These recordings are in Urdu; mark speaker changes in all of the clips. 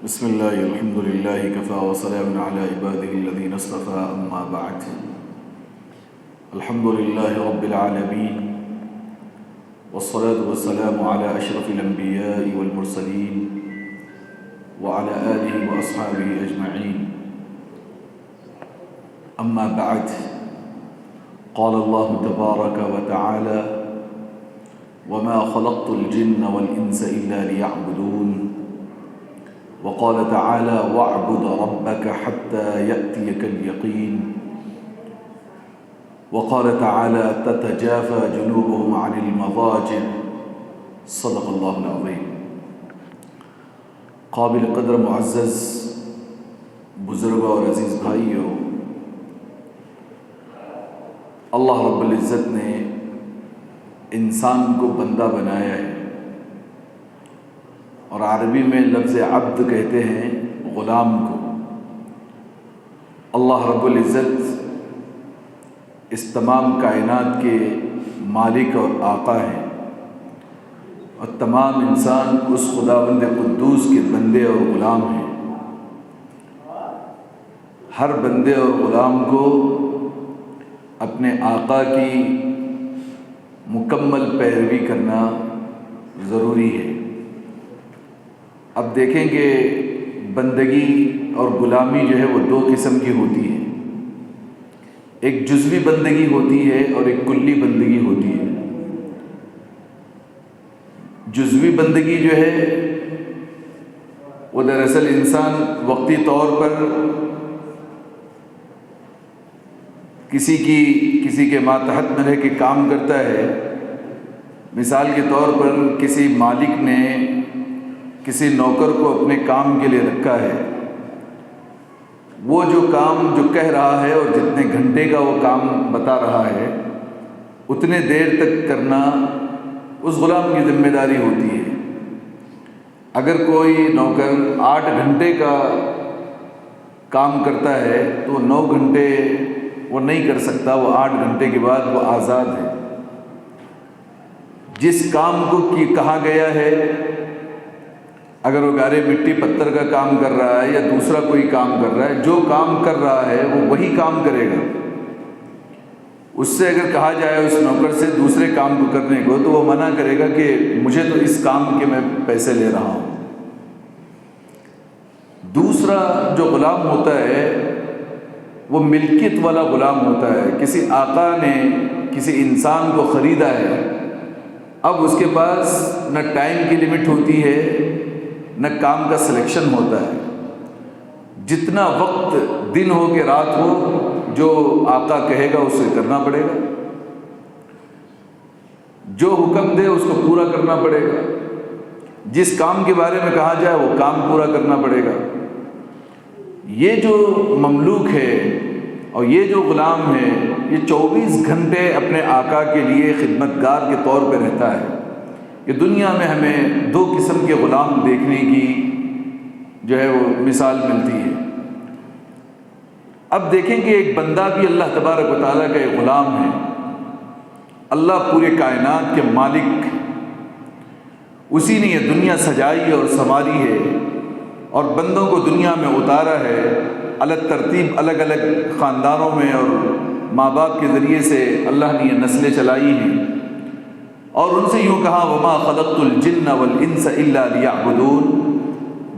Speaker 1: بسم الله الحمد لله كفى وسلام على عباده الذين اصطفى أما بعد. الحمد لله رب العالمين والصلاة والسلام على أشرف الأنبياء والمرسلين وعلى آله وأصحابه أجمعين. أما بعد، قال الله تبارك وتعالى: وما خلقت الجن والإنس إلا ليعبدون. وقال تعالى: واعبد ربك حتى يأتيك اليقين. وقال تعالى: تتجافى جنوبهم عن المضاجع. صدق اللہ العظیم. قابل قدر معزز بزرگوں اور عزیز بھائیوں، اللہ رب العزت نے انسان کو بندہ بنایا ہے، اور عربی میں لفظ عبد کہتے ہیں غلام کو. اللہ رب العزت اس تمام کائنات کے مالک اور آقا ہیں، اور تمام انسان اس خداوند قدوس کے بندے اور غلام ہیں. ہر بندے اور غلام کو اپنے آقا کی مکمل پیروی کرنا ضروری ہے. اب دیکھیں کہ بندگی اور غلامی جو ہے وہ دو قسم کی ہوتی ہے. ایک جزوی بندگی ہوتی ہے اور ایک کلی بندگی ہوتی ہے. جزوی بندگی جو ہے وہ دراصل انسان وقتی طور پر کسی کے ماتحت میں رہ کے کام کرتا ہے. مثال کے طور پر کسی مالک نے کسی نوکر کو اپنے کام کے لیے رکھا ہے. وہ جو کام جو کہہ رہا ہے اور جتنے گھنٹے کا وہ کام بتا رہا ہے اتنے دیر تک کرنا اس غلام کی ذمہ داری ہوتی ہے. اگر کوئی نوکر 8 گھنٹے کا کام کرتا ہے تو 9 گھنٹے وہ نہیں کر سکتا، وہ 8 گھنٹے کے بعد وہ آزاد ہے. جس کام کو کہا گیا ہے، اگر وہ گارے مٹی پتھر کا کام کر رہا ہے یا دوسرا کوئی کام کر رہا ہے، جو کام کر رہا ہے وہ وہی کام کرے گا. اس سے اگر کہا جائے اس نوکر سے دوسرے کام کو کرنے کو تو وہ منع کرے گا کہ مجھے تو اس کام کے میں پیسے لے رہا ہوں. دوسرا جو غلام ہوتا ہے وہ ملکیت والا غلام ہوتا ہے. کسی آقا نے کسی انسان کو خریدا ہے، اب اس کے پاس نہ ٹائم کی لمٹ ہوتی ہے نہ کام کا سلیکشن ہوتا ہے. جتنا وقت دن ہو کہ رات ہو، جو آقا کہے گا اسے کرنا پڑے گا. جو حکم دے اس کو پورا کرنا پڑے گا. جس کام کے بارے میں کہا جائے وہ کام پورا کرنا پڑے گا. یہ جو مملوک ہے اور یہ جو غلام ہے یہ 24 گھنٹے اپنے آقا کے لیے خدمتگار کے طور پہ رہتا ہے. کہ دنیا میں ہمیں 2 قسم کے غلام دیکھنے کی جو ہے وہ مثال ملتی ہے. اب دیکھیں کہ ایک بندہ بھی اللہ تبارک و تعالیٰ کا ایک غلام ہے. اللہ پورے کائنات کے مالک، اسی نے یہ دنیا سجائی اور سنواری ہے اور بندوں کو دنیا میں اتارا ہے. الگ ترتیب الگ الگ خاندانوں میں اور ماں باپ کے ذریعے سے اللہ نے یہ نسلیں چلائی ہیں، اور ان سے یوں کہا: وما خلقت الجن والانس الا لیعبدون.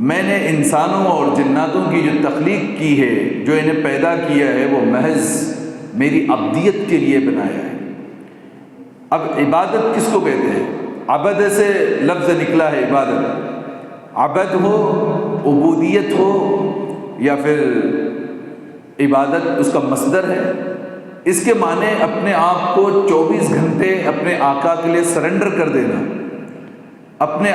Speaker 1: میں نے انسانوں اور جناتوں کی جو تخلیق کی ہے، جو انہیں پیدا کیا ہے، وہ محض میری عبدیت کے لیے بنایا ہے. اب عبادت کس کو کہتے ہیں؟ عبد سے لفظ نکلا ہے عبادت. عبد ہو، عبودیت ہو، یا پھر عبادت اس کا مصدر ہے. اس کے معنی اپنے آپ کو 24 گھنٹے اپنے آقا کے لیے سرنڈر کر دینا، اپنے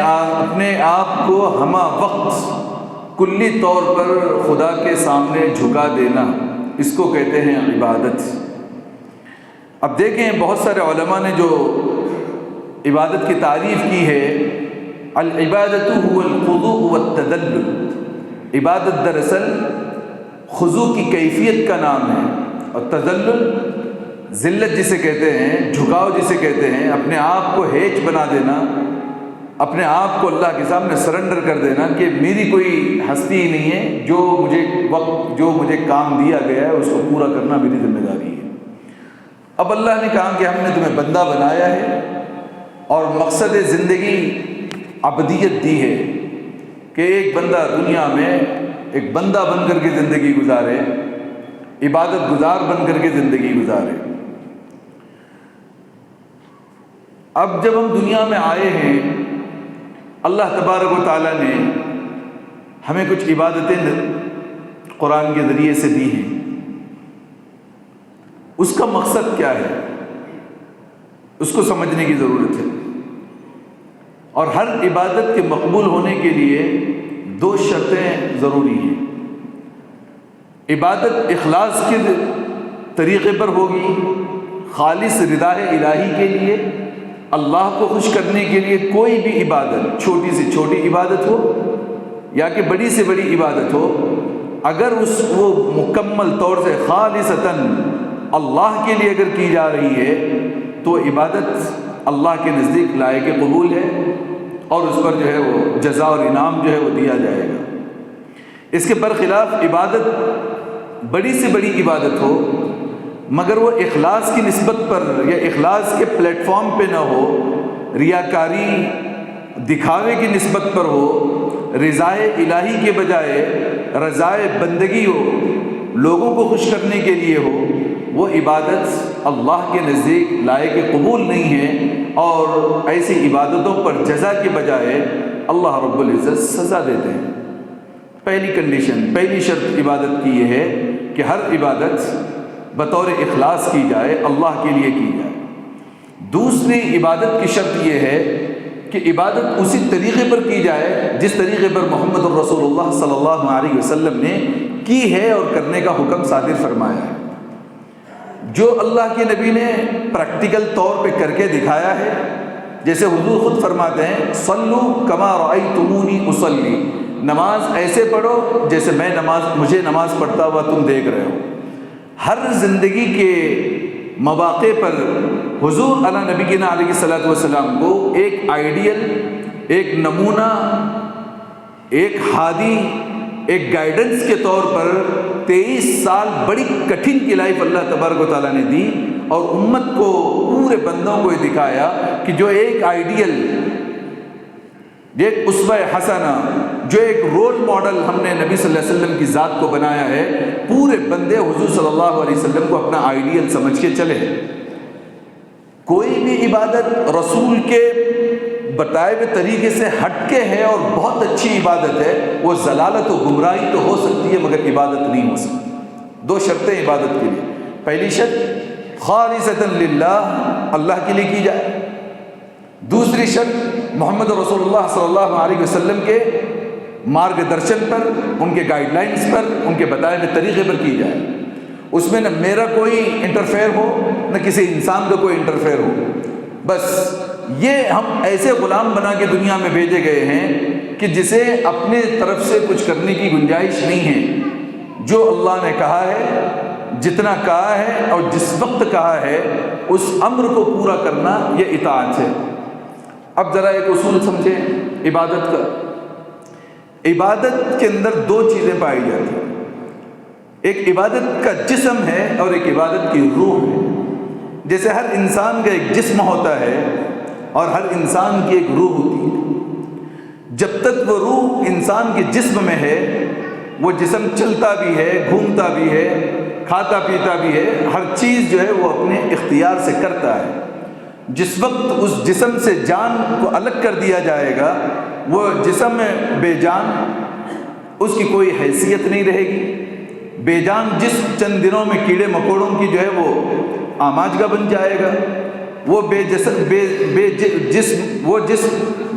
Speaker 1: آپ کو ہمہ وقت کلی طور پر خدا کے سامنے جھکا دینا، اس کو کہتے ہیں عبادت. اب دیکھیں بہت سارے علماء نے جو عبادت کی تعریف کی ہے، العبادت هو الخضوع والتذلل. عبادت دراصل خضوع کی کیفیت کا نام ہے، اور تذلل ذلت جسے کہتے ہیں، جھکاؤ جسے کہتے ہیں، اپنے آپ کو ہیچ بنا دینا، اپنے آپ کو اللہ کے سامنے سرنڈر کر دینا کہ میری کوئی ہستی ہی نہیں ہے جو مجھے کام دیا گیا ہے اس کو پورا کرنا میری ذمہ داری ہے۔ اب اللہ نے کہا کہ ہم نے تمہیں بندہ بنایا ہے اور مقصد زندگی عبدیت دی ہے کہ ایک بندہ دنیا میں ایک بندہ بن کر کے زندگی گزارے، عبادت گزار بن کر کے زندگی گزارے۔ اب جب ہم دنیا میں آئے ہیں، اللہ تبارک و تعالیٰ نے ہمیں کچھ عبادتیں قرآن کے ذریعے سے دی ہیں۔ اس کا مقصد کیا ہے، اس کو سمجھنے کی ضرورت ہے۔ اور ہر عبادت کے مقبول ہونے کے لیے 2 شرطیں ضروری ہیں۔ عبادت اخلاص کے طریقے پر ہوگی، خالص رضا الہی کے لیے، اللہ کو خوش کرنے کے لیے۔ کوئی بھی عبادت، چھوٹی سے چھوٹی عبادت ہو یا کہ بڑی سے بڑی عبادت ہو، اگر وہ مکمل طور سے خالصتاً اللہ کے لیے اگر کی جا رہی ہے تو عبادت اللہ کے نزدیک لائق قبول ہے اور اس پر جو ہے وہ جزا اور انعام جو ہے وہ دیا جائے گا۔ اس کے برخلاف عبادت بڑی سے بڑی عبادت ہو مگر وہ اخلاص کی نسبت پر یا اخلاص کے پلیٹ فارم پہ نہ ہو، ریاکاری دکھاوے کی نسبت پر ہو، رضائے الہی کے بجائے رضائے بندگی ہو، لوگوں کو خوش کرنے کے لیے ہو، وہ عبادت اللہ کے نزدیک لائق قبول نہیں ہے اور ایسی عبادتوں پر جزا کے بجائے اللہ رب العزت سزا دیتے ہیں۔ پہلی کنڈیشن، پہلی شرط عبادت کی یہ ہے کہ ہر عبادت بطور اخلاص کی جائے، اللہ کے لیے کی جائے۔ دوسری عبادت کی شرط یہ ہے کہ عبادت اسی طریقے پر کی جائے جس طریقے پر محمد الرسول اللہ صلی اللہ علیہ وسلم نے کی ہے اور کرنے کا حکم صادر فرمایا ہے۔ جو اللہ کے نبی نے پریکٹیکل طور پہ کر کے دکھایا ہے، جیسے حضور خود فرماتے ہیں صلو کما رأیتمونی اصلی، نماز ایسے پڑھو جیسے مجھے نماز پڑھتا ہوا تم دیکھ رہے ہو۔ ہر زندگی کے مواقع پر حضور علی نبینا علیہ الصلوۃ والسلام کو ایک آئیڈیل، ایک نمونہ، ایک ہادی، ایک گائیڈنس کے طور پر 23 سال بڑی کٹھن کی لائف اللہ تبارک و تعالیٰ نے دی اور امت کو، پورے بندوں کو یہ دکھایا کہ جو ایک آئیڈیل، ایک اسوہ حسنہ، جو ایک رول ماڈل ہم نے نبی صلی اللہ علیہ وسلم کی ذات کو بنایا ہے، پورے بندے حضور صلی اللہ علیہ وسلم کو اپنا آئیڈیل سمجھ کے چلے۔ کوئی بھی عبادت رسول کے بتائے ہوئے طریقے سے ہٹ کے ہے اور بہت اچھی عبادت ہے، وہ ضلالت و گمراہی تو ہو سکتی ہے مگر عبادت نہیں ہو سکتی۔ 2 شرطیں عبادت کے لیے۔ پہلی شرط خالصۃ للہ، اللہ کے لیے کی جائے۔ دوسری شرط محمد رسول اللہ صلی اللہ علیہ وسلم کے مارگ درشن پر، ان کے گائیڈ لائنز پر، ان کے بتائے ہوئے طریقے پر کی جائے۔ اس میں نہ میرا کوئی انٹرفیئر ہو، نہ کسی انسان کا کوئی انٹرفیئر ہو۔ بس یہ ہم ایسے غلام بنا کے دنیا میں بھیجے گئے ہیں کہ جسے اپنے طرف سے کچھ کرنے کی گنجائش نہیں ہے۔ جو اللہ نے کہا ہے، جتنا کہا ہے اور جس وقت کہا ہے، اس امر کو پورا کرنا یہ اطاعت ہے۔ اب ذرا ایک اصول سمجھیں عبادت کا۔ عبادت کے اندر 2 چیزیں پائی جاتی ہیں، ایک عبادت کا جسم ہے اور ایک عبادت کی روح ہے۔ جیسے ہر انسان کا ایک جسم ہوتا ہے اور ہر انسان کی ایک روح ہوتی ہے۔ جب تک وہ روح انسان کے جسم میں ہے، وہ جسم چلتا بھی ہے، گھومتا بھی ہے، کھاتا پیتا بھی ہے، ہر چیز جو ہے وہ اپنے اختیار سے کرتا ہے۔ جس وقت اس جسم سے جان کو الگ کر دیا جائے گا، وہ جسم بے جان، اس کی کوئی حیثیت نہیں رہے گی۔ بے جان جسم چند دنوں میں کیڑے مکوڑوں کی جو ہے وہ آماجگاہ بن جائے گا۔ وہ جسم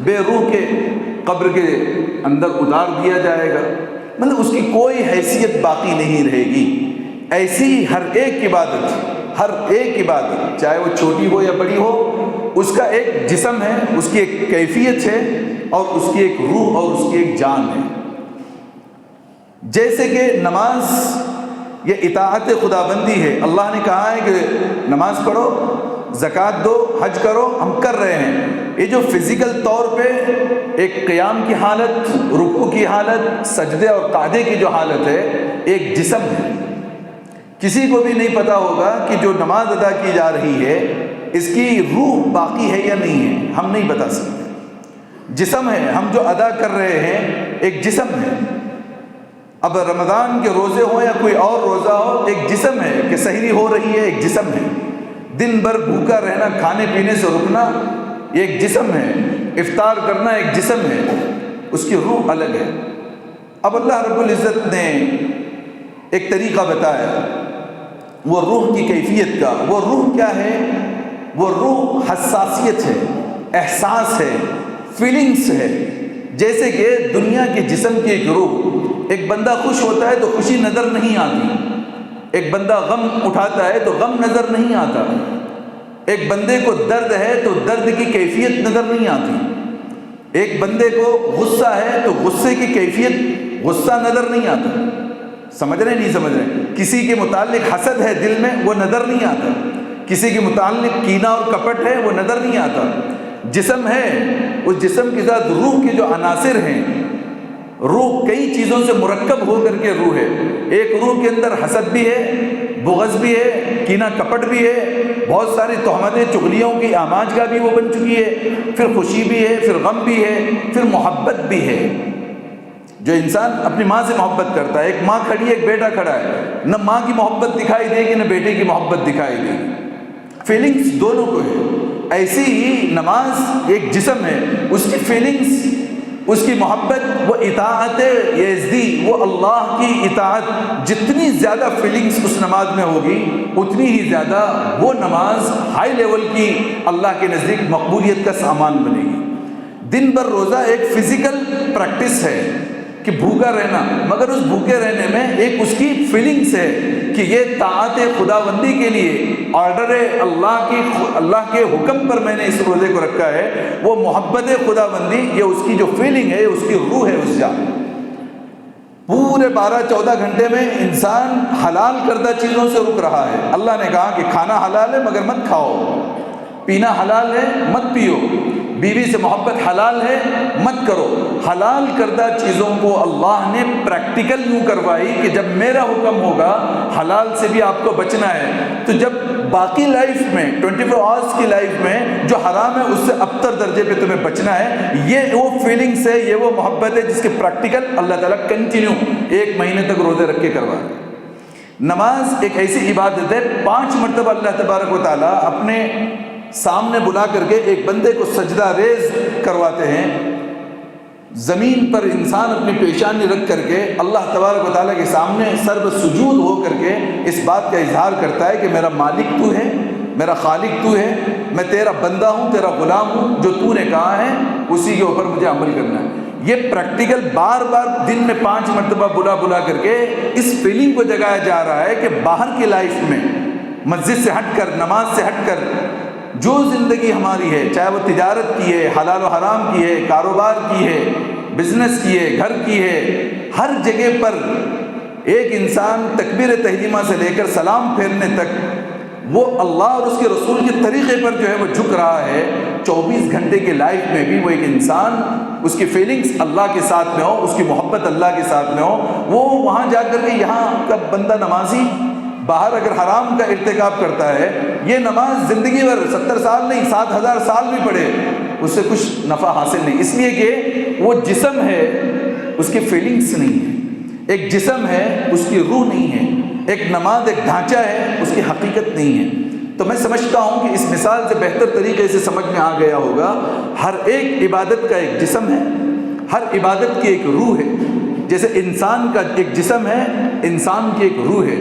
Speaker 1: بے روح کے قبر کے اندر اتار دیا جائے گا، مطلب اس کی کوئی حیثیت باقی نہیں رہے گی۔ ایسی ہر ایک عبادت چاہے وہ چھوٹی ہو یا بڑی ہو، اس کا ایک جسم ہے، اس کی ایک کیفیت ہے اور اس کی ایک روح اور اس کی ایک جان ہے۔ جیسے کہ نماز یہ اطاعت خدا بندی ہے، اللہ نے کہا ہے کہ نماز پڑھو، زکوٰۃ دو، حج کرو، ہم کر رہے ہیں۔ یہ جو فزیکل طور پہ ایک قیام کی حالت، رکوع کی حالت، سجدے اور قعدے کی جو حالت ہے، ایک جسم ہے۔ کسی کو بھی نہیں پتا ہوگا کہ جو نماز ادا کی جا رہی ہے اس کی روح باقی ہے یا نہیں ہے، ہم نہیں بتا سکتے۔ جسم ہے، ہم جو ادا کر رہے ہیں ایک جسم ہے۔ اب رمضان کے روزے ہوں یا کوئی اور روزہ ہو، ایک جسم ہے کہ سحری ہو رہی ہے، ایک جسم ہے۔ دن بھر بھوکا رہنا، کھانے پینے سے رکنا، ایک جسم ہے۔ افطار کرنا ایک جسم ہے، اس کی روح الگ ہے۔ اب اللہ رب العزت نے ایک طریقہ بتایا وہ روح کی کیفیت کا۔ وہ روح کیا ہے؟ وہ روح حساسیت ہے، احساس ہے، فیلنگس ہے۔ جیسے کہ دنیا کے جسم کی ایک روح، ایک بندہ خوش ہوتا ہے تو خوشی نظر نہیں آتی، ایک بندہ غم اٹھاتا ہے تو غم نظر نہیں آتا، ایک بندے کو درد ہے تو درد کی کیفیت نظر نہیں آتی، ایک بندے کو غصہ ہے تو غصے کی کیفیت، غصہ نظر نہیں آتا۔ سمجھ رہے نہیں سمجھ رہے؟ کسی کے متعلق حسد ہے دل میں، وہ نظر نہیں آتا، کسی کے متعلق کینہ اور کپٹ ہے، وہ نظر نہیں آتا۔ جسم ہے، اس جسم کے ساتھ روح کے جو عناصر ہیں، روح کئی چیزوں سے مرکب ہو کر کے روح ہے۔ ایک روح کے اندر حسد بھی ہے، بغض بھی ہے، کینہ کپٹ بھی ہے، بہت ساری تہمتیں چغلیوں کی آماج کا بھی وہ بن چکی ہے، پھر خوشی بھی ہے، پھر غم بھی ہے، پھر محبت بھی ہے۔ جو انسان اپنی ماں سے محبت کرتا ہے، ایک ماں کھڑی ہے، ایک بیٹا کھڑا ہے، نہ ماں کی محبت دکھائی دے گی نہ بیٹے کی محبت دکھائی دے گی، فیلنگز دونوں کو ہے۔ ایسی ہی نماز ایک جسم ہے، اس کی فیلنگز، اس کی محبت، وہ اطاعت یزدی، وہ اللہ کی اطاعت، جتنی زیادہ فیلنگز اس نماز میں ہوگی اتنی ہی زیادہ وہ نماز ہائی لیول کی اللہ کے نزدیک مقبولیت کا سامان بنے گی۔ دن بھر روزہ ایک فزیکل پریکٹس ہے کہ بھوکا رہنا، مگر اس بھوکے رہنے میں ایک اس کی فیلنگس ہے کہ یہ طاعت خداوندی کے لیے آرڈر اللہ کے حکم پر میں نے اس روزے کو رکھا ہے۔ وہ محبت خداوندی، یہ اس کی جو فیلنگ ہے، اس کی روح ہے اس جان۔ پورے 12-14 گھنٹے میں انسان حلال کردہ چیزوں سے رک رہا ہے۔ اللہ نے کہا کہ کھانا حلال ہے مگر مت کھاؤ، پینا حلال ہے مت پیو، بیوی سے محبت حلال ہے مت کرو۔ حلال کردہ چیزوں کو اللہ نے پریکٹیکل یوں کروائی کہ جب میرا حکم ہوگا حلال سے بھی آپ کو بچنا ہے، تو جب باقی لائف میں 24 آورس کی لائف میں جو حرام ہے اس سے ابتر درجے پہ تمہیں بچنا ہے۔ یہ وہ فیلنگس ہے، یہ وہ محبت ہے جس کے پریکٹیکل اللہ تعالیٰ کنٹینیو 1 مہینے تک روزے رکھ کے کروا۔ نماز ایک ایسی عبادت ہے، 5 مرتبہ اللہ تبارک و تعالیٰ اپنے سامنے بلا کر کے ایک بندے کو سجدہ ریز کرواتے ہیں۔ زمین پر انسان اپنی پیشانی رکھ کر کے اللہ تبارک و تعالیٰ کے سامنے سرب سجود ہو کر کے اس بات کا اظہار کرتا ہے کہ میرا مالک تو ہے، میرا خالق تو ہے، میں تیرا بندہ ہوں، تیرا غلام ہوں، جو تو نے کہا ہے اسی کے اوپر مجھے عمل کرنا ہے۔ یہ پریکٹیکل بار بار دن میں 5 مرتبہ بلا کر کے اس فیلنگ کو جگایا جا رہا ہے کہ باہر کی لائف میں مسجد سے ہٹ کر، نماز سے ہٹ کر جو زندگی ہماری ہے، چاہے وہ تجارت کی ہے، حلال و حرام کی ہے، کاروبار کی ہے، بزنس کی ہے، گھر کی ہے، ہر جگہ پر ایک انسان تکبیر تحریمہ سے لے کر سلام پھیرنے تک وہ اللہ اور اس کے رسول کے طریقے پر جو ہے وہ جھک رہا ہے۔ 24 گھنٹے کے لائف میں بھی وہ ایک انسان، اس کی فیلنگز اللہ کے ساتھ میں ہو، اس کی محبت اللہ کے ساتھ میں ہو، وہ وہاں جا کر کے یہاں کا بندہ نمازی باہر اگر حرام کا ارتکاب کرتا ہے، یہ نماز زندگی بھر 70 سال نہیں 7000 سال بھی پڑھے اس سے کچھ نفع حاصل نہیں، اس لیے کہ وہ جسم ہے، اس کی فیلنگز نہیں ہے، ایک جسم ہے، اس کی روح نہیں ہے، ایک نماز ایک ڈھانچہ ہے، اس کی حقیقت نہیں ہے۔ تو میں سمجھتا ہوں کہ اس مثال سے بہتر طریقے سے سمجھ میں آ گیا ہوگا، ہر ایک عبادت کا ایک جسم ہے، ہر عبادت کی ایک روح ہے۔ جیسے انسان کا ایک جسم ہے، انسان کی ایک روح ہے،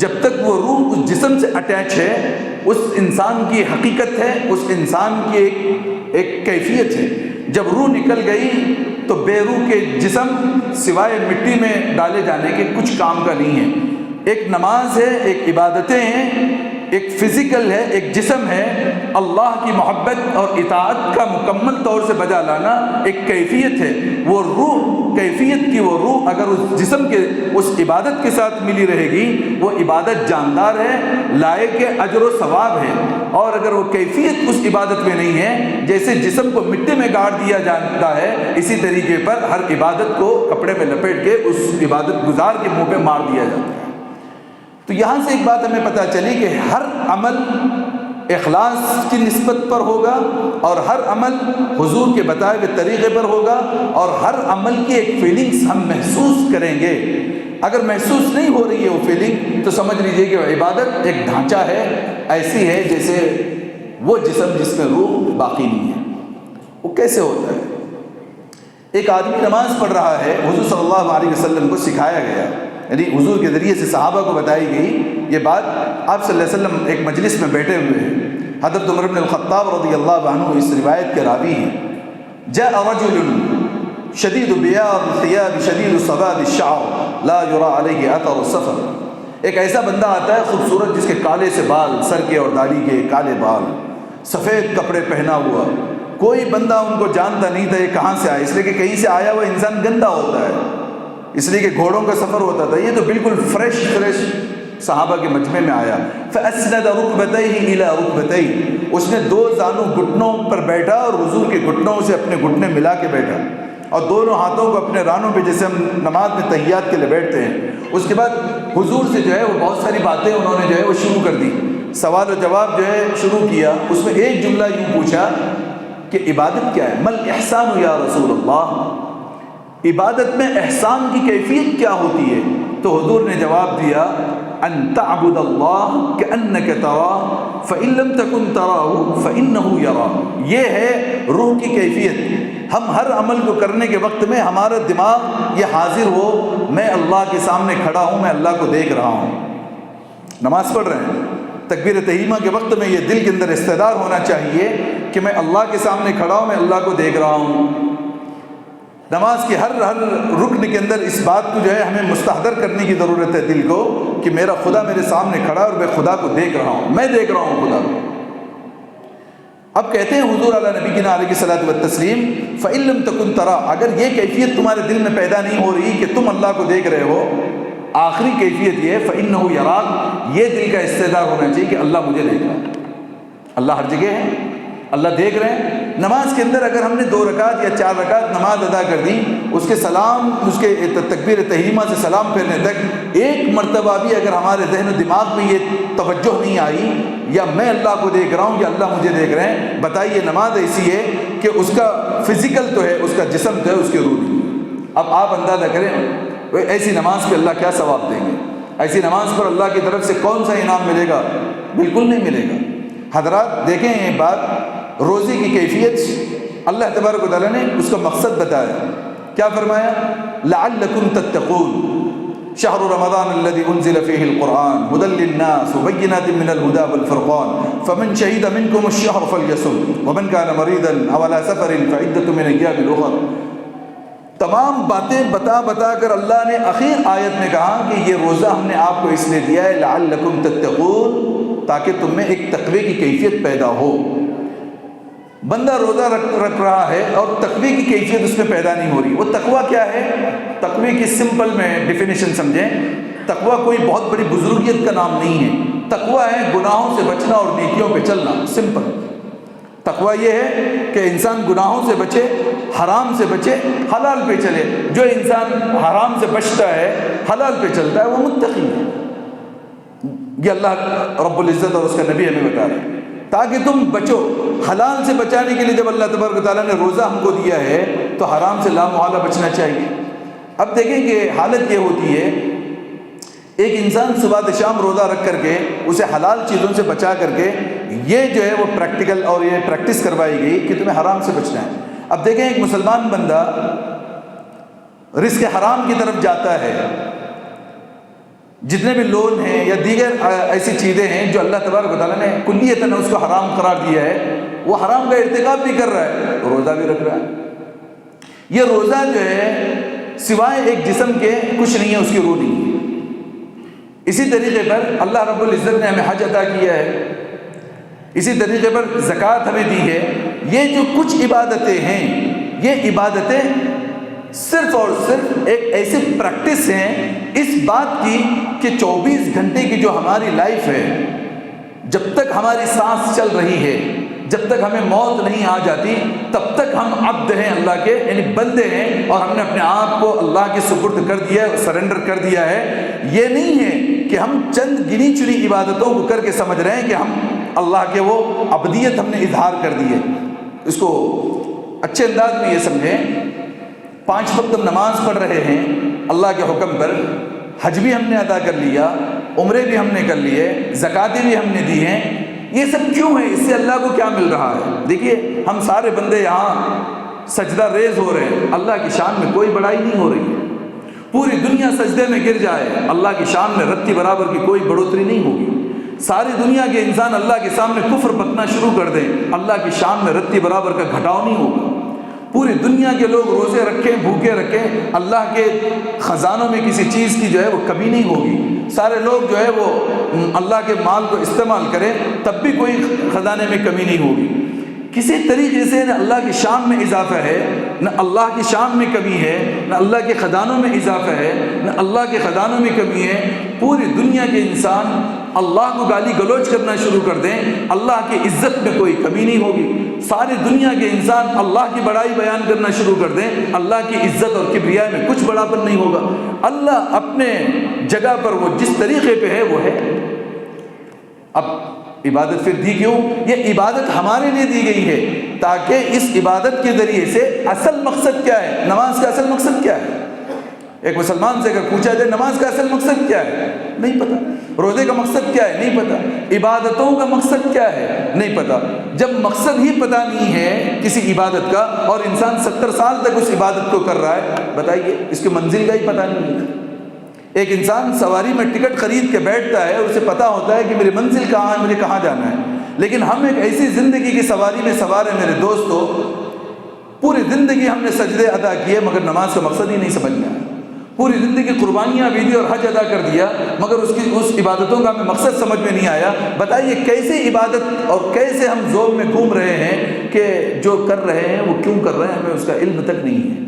Speaker 1: جب تک وہ روح اس جسم سے اٹیچ ہے، اس انسان کی حقیقت ہے، اس انسان کی ایک کیفیت ہے۔ جب روح نکل گئی تو بے روح کے جسم سوائے مٹی میں ڈالے جانے کے کچھ کام کا نہیں ہے۔ ایک نماز ہے، ایک عبادتیں ہیں، ایک فزیکل ہے، ایک جسم ہے، اللہ کی محبت اور اطاعت کا مکمل طور سے بجا لانا ایک کیفیت ہے۔ وہ روح، کیفیت کی وہ روح اگر اس جسم کے اس عبادت کے ساتھ ملی رہے گی، وہ عبادت جاندار ہے، لائق اجر و ثواب ہے۔ اور اگر وہ کیفیت اس عبادت میں نہیں ہے، جیسے جسم کو مٹی میں گاڑ دیا جاتا ہے، اسی طریقے پر ہر عبادت کو کپڑے میں لپیٹ کے اس عبادت گزار کے منہ پہ مار دیا جاتا ہے۔ تو یہاں سے ایک بات ہمیں پتہ چلی کہ ہر عمل اخلاص کی نسبت پر ہوگا، اور ہر عمل حضور کے بتائے ہوئے طریقے پر ہوگا، اور ہر عمل کی ایک فیلنگز ہم محسوس کریں گے۔ اگر محسوس نہیں ہو رہی ہے وہ فیلنگ، تو سمجھ لیجئے کہ وہ عبادت ایک ڈھانچہ ہے، ایسی ہے جیسے وہ جسم جس میں روح باقی نہیں ہے۔ وہ کیسے ہوتا ہے؟ ایک آدمی نماز پڑھ رہا ہے، حضور صلی اللہ علیہ وسلم کو سکھایا گیا، یعنی حضور کے ذریعے سے صحابہ کو بتائی گئی یہ بات۔ آپ صلی اللہ علیہ وسلم ایک مجلس میں بیٹھے ہوئے ہیں، حضرت عمر بن الخطاب رضی اللہ عنہ اس روایت کے راوی ہیں۔ جاء رجل شدید بیاض الثياب شدید سواد الشعر لا يرى عليه اثر السفر۔ ایک ایسا بندہ آتا ہے خوبصورت، جس کے کالے سے بال، سر کے اور داڑھی کے کالے بال، سفید کپڑے پہنا ہوا، کوئی بندہ ان کو جانتا نہیں تھا یہ کہاں سے آیا، اس لیے کہ کہیں سے آیا ہوا انسان گندا ہوتا ہے، اس لیے کہ گھوڑوں کا سفر ہوتا تھا، یہ تو بالکل فریش صحابہ کے مجمع میں آیا۔ فَأَسْنَدَ رُكْبَتَيْهِ إِلَىٰ رُكْبَتَيْهِ، اس نے دو زانوں گھٹنوں پر بیٹھا اور حضور کے گھٹنوں سے اپنے گھٹنے ملا کے بیٹھا، اور دونوں ہاتھوں کو اپنے رانوں پہ جیسے ہم نماز میں تحیات کے لیے بیٹھتے ہیں۔ اس کے بعد حضور سے جو ہے وہ بہت ساری باتیں انہوں نے جو ہے وہ شروع کر دی، سوال و جواب جو ہے شروع کیا۔ اس میں ایک جملہ یوں پوچھا کہ عبادت کیا ہے؟ مل احسان یا رسول اللہ، عبادت میں احسان کی کیفیت کیا ہوتی ہے؟ تو حضور نے جواب دیا ان تعبد اللہ کأنک تراہ فإن لم تکن تراہ فإنہ یراہ۔ یہ ہے روح کی کیفیت۔ ہم ہر عمل کو کرنے کے وقت میں ہمارا دماغ یہ حاضر ہو، میں اللہ کے سامنے کھڑا ہوں، میں اللہ کو دیکھ رہا ہوں۔ نماز پڑھ رہے ہیں، تکبیر تحریمہ کے وقت میں یہ دل کے اندر استحضار ہونا چاہیے کہ میں اللہ کے سامنے کھڑا ہوں، میں اللہ کو دیکھ رہا ہوں۔ نماز کے ہر رکن کے اندر اس بات کو جو ہے ہمیں مستحضر کرنے کی ضرورت ہے دل کو، کہ میرا خدا میرے سامنے کھڑا ہے اور میں خدا کو دیکھ رہا ہوں، میں دیکھ رہا ہوں خدا کو۔ اب کہتے ہیں حضور علی نبینا علیہ الصلوۃ والتسلیم فإن لم تکن ترى، اگر یہ کیفیت تمہارے دل میں پیدا نہیں ہو رہی کہ تم اللہ کو دیکھ رہے ہو، آخری کیفیت یہ فإنہ یراک، یہ دل کا استحضار ہونا چاہیے کہ اللہ مجھے دیکھ رہا ہے، اللہ ہر جگہ ہے، اللہ دیکھ رہے ہیں۔ نماز کے اندر اگر ہم نے 2 رکعت یا 4 رکعت نماز ادا کر دی، اس کے سلام، اس کے تکبیر تحریمہ سے سلام پھیرنے تک ایک مرتبہ بھی اگر ہمارے ذہن و دماغ میں یہ توجہ نہیں آئی یا میں اللہ کو دیکھ رہا ہوں یا اللہ مجھے دیکھ رہے ہیں، بتائیے نماز ایسی ہے کہ اس کا فزیکل تو ہے، اس کا جسم تو ہے، اس کی روح نہیں۔ اب آپ اندازہ کریں ایسی نماز پہ اللہ کیا ثواب دیں گے؟ ایسی نماز پر اللہ کی طرف سے کون سا انعام ملے گا؟ بالکل نہیں ملے گا۔ حضرات دیکھیں یہ بات، روزے کی کیفیت اللہ تبارک و تعالیٰ نے اس کا مقصد بتایا، کیا فرمایا؟ لعلکم تتقون شہر رمضان الذي انزل فيه القرآن هدى للناس وبينات من الهدى والفرقان فمن شهد منكم الشهر فليصم ومن كان مريضا او على سفر فعدة من ايام اخر۔ تمام باتیں بتا کر اللہ نے اخیر آیت میں کہا کہ یہ روزہ ہم نے آپ کو اس لیے دیا ہے لعلکم تتقون، تاکہ تم میں ایک تقوی کی کیفیت پیدا ہو۔ بندہ روزہ رکھ رہا ہے اور تقوی کی کیفیت اس میں پیدا نہیں ہو رہی۔ وہ تقوی کیا ہے؟ تقوی کی سمپل میں ڈیفینیشن سمجھیں، تقوی کوئی بہت بڑی بزرگیت کا نام نہیں ہے، تقوی ہے گناہوں سے بچنا اور نیکیوں پہ چلنا، سمپل۔ تقوی یہ ہے کہ انسان گناہوں سے بچے، حرام سے بچے، حلال پہ چلے۔ جو انسان حرام سے بچتا ہے، حلال پہ چلتا ہے، وہ متقی ہے۔ یہ اللہ رب العزت اور اس کا نبی ہمیں بتا رہے ہیں تاکہ تم بچو۔ حلال سے بچانے کے لیے جب اللہ تبارک و تعالیٰ نے روزہ ہم کو دیا ہے تو حرام سے لامحالہ بچنا چاہیے۔ اب دیکھیں کہ حالت یہ ہوتی ہے، ایک انسان صبح سے شام روزہ رکھ کر کے اسے حلال چیزوں سے بچا کر کے یہ جو ہے وہ پریکٹیکل اور یہ پریکٹس کروائی گئی کہ تمہیں حرام سے بچنا ہے۔ اب دیکھیں ایک مسلمان بندہ رزق حرام کی طرف جاتا ہے، جتنے بھی لون ہیں یا دیگر ایسی چیزیں ہیں جو اللہ تبارک و تعالیٰ نے کلیتاً اس کو حرام قرار دیا ہے، وہ حرام کا ارتکاب بھی کر رہا ہے، روزہ بھی رکھ رہا ہے۔ یہ روزہ جو ہے سوائے ایک جسم کے کچھ نہیں ہے، اس کی روح نہیں ہے۔ اسی طریقے پر اللہ رب العزت نے ہمیں حج عطا کیا ہے، اسی طریقے پر زکوٰۃ ہمیں دی ہے۔ یہ جو کچھ عبادتیں ہیں، یہ عبادتیں صرف اور صرف ایک ایسی پریکٹس ہیں اس بات کی کہ 24 گھنٹے کی جو ہماری لائف ہے، جب تک ہماری سانس چل رہی ہے، جب تک ہمیں موت نہیں آ جاتی، تب تک ہم عبد ہیں اللہ کے، یعنی بندے ہیں، اور ہم نے اپنے آپ کو اللہ کے سپرد کر دیا ہے، سرنڈر کر دیا ہے۔ یہ نہیں ہے کہ ہم چند گنی چنی عبادتوں کو کر کے سمجھ رہے ہیں کہ ہم اللہ کے وہ عبدیت ہم نے اظہار کر دی ہے۔ اس کو اچھے انداز میں یہ سمجھیں، 5 وقت ہم نماز پڑھ رہے ہیں اللہ کے حکم پر، حج بھی ہم نے ادا کر لیا، عمرے بھی ہم نے کر لیے، زکاتیں بھی ہم نے دی ہیں، یہ سب کیوں ہے؟ اس سے اللہ کو کیا مل رہا ہے؟ دیکھیے ہم سارے بندے یہاں سجدہ ریز ہو رہے ہیں، اللہ کی شان میں کوئی بڑائی نہیں ہو رہی ہے۔ پوری دنیا سجدے میں گر جائے، اللہ کی شان میں رتی برابر کی کوئی بڑھوتری نہیں ہوگی۔ ساری دنیا کے انسان اللہ کے سامنے کفر بکنا شروع کر دیں، اللہ کی شان میں رتی برابر کا گھٹاؤ نہیں ہوگا۔ پوری دنیا کے لوگ روزے رکھیں، بھوکے رکھیں، اللہ کے خزانوں میں کسی چیز کی جو ہے وہ کمی نہیں ہوگی۔ سارے لوگ جو ہے وہ اللہ کے مال کو استعمال کریں، تب بھی کوئی خزانے میں کمی نہیں ہوگی۔ کسی طریقے سے نہ اللہ کی شان میں اضافہ ہے، نہ اللہ کی شان میں کمی ہے، نہ اللہ کے خزانوں میں اضافہ ہے، نہ اللہ کے خزانوں میں کمی ہے۔ پوری دنیا کے انسان اللہ کو گالی گلوچ کرنا شروع کر دیں، اللہ کی عزت میں کوئی کمی نہیں ہوگی۔ ساری دنیا کے انسان اللہ کی بڑائی بیان کرنا شروع کر دیں، اللہ کی عزت اور کبریائی میں کچھ بڑاپن نہیں ہوگا۔ اللہ اپنے جگہ پر وہ جس طریقے پہ ہے وہ ہے۔ اب عبادت پھر دی کیوں؟ یہ عبادت ہمارے لیے دی گئی ہے تاکہ اس عبادت کے ذریعے سے اصل مقصد کیا ہے؟ نماز کا اصل مقصد کیا ہے؟ ایک مسلمان سے اگر پوچھا جائے نماز کا اصل مقصد کیا ہے؟ نہیں پتہ۔ روزے کا مقصد کیا ہے؟ نہیں پتہ۔ عبادتوں کا مقصد کیا ہے؟ نہیں پتہ۔ جب مقصد ہی پتہ نہیں ہے کسی عبادت کا، اور انسان 70 سال تک اس عبادت کو کر رہا ہے، بتائیے اس کی منزل کا ہی پتہ نہیں ہے۔ ایک انسان سواری میں ٹکٹ خرید کے بیٹھتا ہے، اسے پتہ ہوتا ہے کہ میری منزل کہاں ہے، مجھے کہاں جانا ہے، لیکن ہم ایک ایسی زندگی کی سواری میں سوار ہیں میرے دوستو، پوری زندگی ہم نے سجدے ادا کیے مگر نماز کا مقصد ہی نہیں سمجھ میں آیا۔ پوری زندگی قربانیاں بھی دی اور حج ادا کر دیا مگر اس عبادتوں کا ہمیں مقصد سمجھ میں نہیں آیا۔ بتائیے کیسے عبادت اور کیسے ہم زوم میں گھوم رہے ہیں کہ جو کر رہے ہیں وہ کیوں کر رہے ہیں، ہمیں اس کا علم تک نہیں ہے۔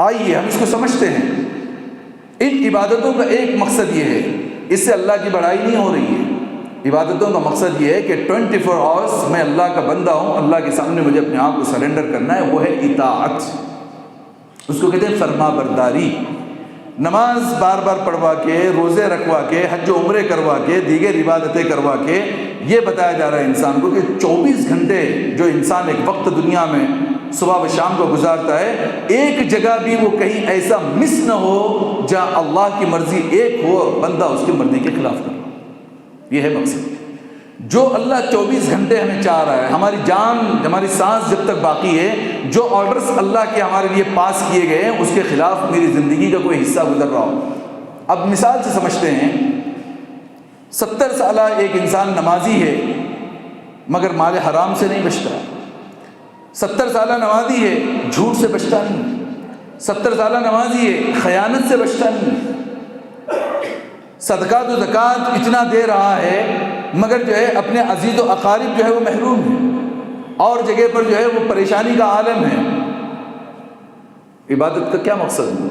Speaker 1: آئیے ہم اس کو سمجھتے ہیں۔ ان عبادتوں کا ایک مقصد یہ ہے، اس سے اللہ کی بڑائی نہیں ہو رہی ہے۔ عبادتوں کا مقصد یہ ہے کہ 24 آورس میں اللہ کا بندہ ہوں، اللہ کے سامنے مجھے اپنے آپ کو سرنڈر کرنا ہے، وہ ہے اطاعت، اس کو کہتے ہیں فرما برداری۔ نماز بار بار پڑھوا کے، روزے رکھوا کے، حج و عمرے کروا کے، دیگر عبادتیں کروا کے یہ بتایا جا رہا ہے انسان کو کہ 24 گھنٹے جو انسان ایک وقت دنیا میں صبح و شام کو گزارتا ہے، ایک جگہ بھی وہ کہیں ایسا مس نہ ہو جہاں اللہ کی مرضی ایک ہو اور بندہ اس کی مرضی کے خلاف نہ ہو۔ یہ ہے مقصد۔ جو اللہ 24 گھنٹے ہمیں چاہ رہا ہے، ہماری جان، ہماری سانس جب تک باقی ہے، جو آرڈرز اللہ کے ہمارے لیے پاس کیے گئے ہیں اس کے خلاف میری زندگی کا کوئی حصہ گزر رہا ہو۔ اب مثال سے سمجھتے ہیں، 70 سالہ ایک انسان نمازی ہے مگر مال حرام سے نہیں بچتا، 70 سالہ نمازی ہے جھوٹ سے بچتا نہیں، 70 سالہ نمازی ہے خیانت سے بچتا نہیں، صدقات و زکوٰۃ اتنا دے رہا ہے مگر جو ہے اپنے عزیز و اقارب جو ہے وہ محروم ہے، اور جگہ پر جو ہے وہ پریشانی کا عالم ہے۔ عبادت کا کیا مقصد ہے؟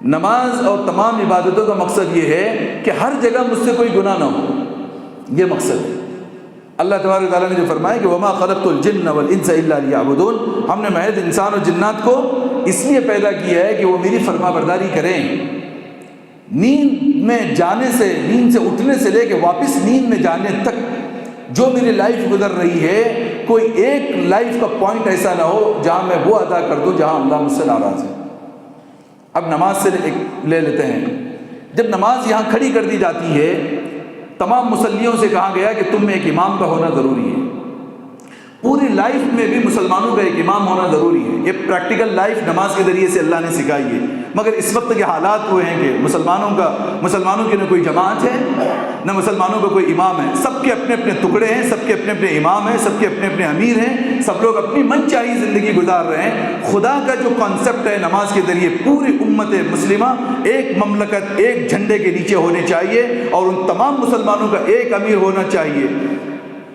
Speaker 1: نماز اور تمام عبادتوں کا مقصد یہ ہے کہ ہر جگہ مجھ سے کوئی گناہ نہ ہو، یہ مقصد ہے۔ اللہ تبارک و تعالیٰ نے جو فرمایا کہ وما خلقت الجن والانس الا لیعبدون، ہم نے محض انسان اور جنات کو اس لیے پیدا کیا ہے کہ وہ میری فرما برداری کریں۔ نیند میں جانے سے، نیند سے اٹھنے سے لے کے واپس نیند میں جانے تک جو میری لائف گزر رہی ہے، کوئی ایک لائف کا پوائنٹ ایسا نہ ہو جہاں میں وہ ادا کر دوں جہاں اللہ مجھ سے ناراض ہے۔ اب نماز سے لے لیتے ہیں، جب نماز یہاں کھڑی کر دی جاتی ہے، تمام مصلیوں سے کہا گیا کہ تم میں ایک امام کا ہونا ضروری ہے۔ پوری لائف میں بھی مسلمانوں کا ایک امام ہونا ضروری ہے، یہ پریکٹیکل لائف نماز کے ذریعے سے اللہ نے سکھائی ہے۔ مگر اس وقت کے حالات وہ ہیں کہ مسلمانوں کی نہ کوئی جماعت ہے نہ مسلمانوں کا کوئی امام ہے، سب کے اپنے اپنے ٹکڑے ہیں، سب کے اپنے اپنے امام ہیں، سب کے اپنے اپنے امیر ہیں، سب لوگ اپنی من چاہی زندگی گزار رہے ہیں۔ خدا کا جو کانسیپٹ ہے نماز کے ذریعے پوری امت مسلمہ ایک مملکت ایک جھنڈے کے نیچے ہونی چاہیے، اور ان تمام مسلمانوں کا ایک امیر ہونا چاہیے۔